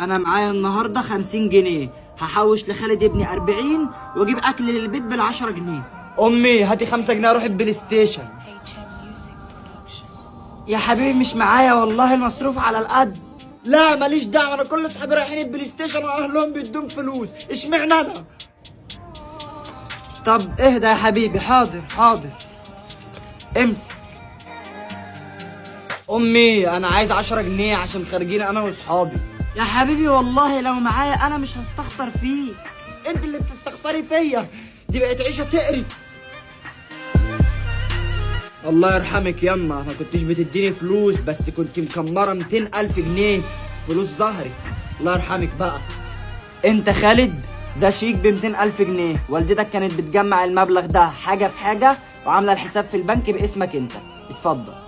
انا معايا النهارده 50 جنيه، هحوش لخالد ابني 40 واجيب اكل للبيت بال10 جنيه. امي هاتي 5 جنيه اروح البلاي ستيشن. يا حبيبي مش معايا والله، المصروف على القد. لا ماليش دعوه، انا كل اصحابي رايحين البلاي ستيشن واهلهم بيدوم فلوس، اشمعنى انا؟ طب اهدى يا حبيبي، حاضر حاضر، امسك. امي انا عايز 10 جنيه عشان خارجين انا واصحابي. يا حبيبي والله لو معايا انا مش هستخسر فيك، انت اللي بتستخسري فيا، دي بقت عيشه تقرف. الله يرحمك يما، ما كنتش بتديني فلوس بس كنت مكمره 200,000 جنيه فلوس ظهري. الله يرحمك بقى. انت خالد ده شيك ب 200,000 جنيه، والدتك كانت بتجمع المبلغ ده حاجه في حاجه وعامله الحساب في البنك باسمك انت، اتفضل.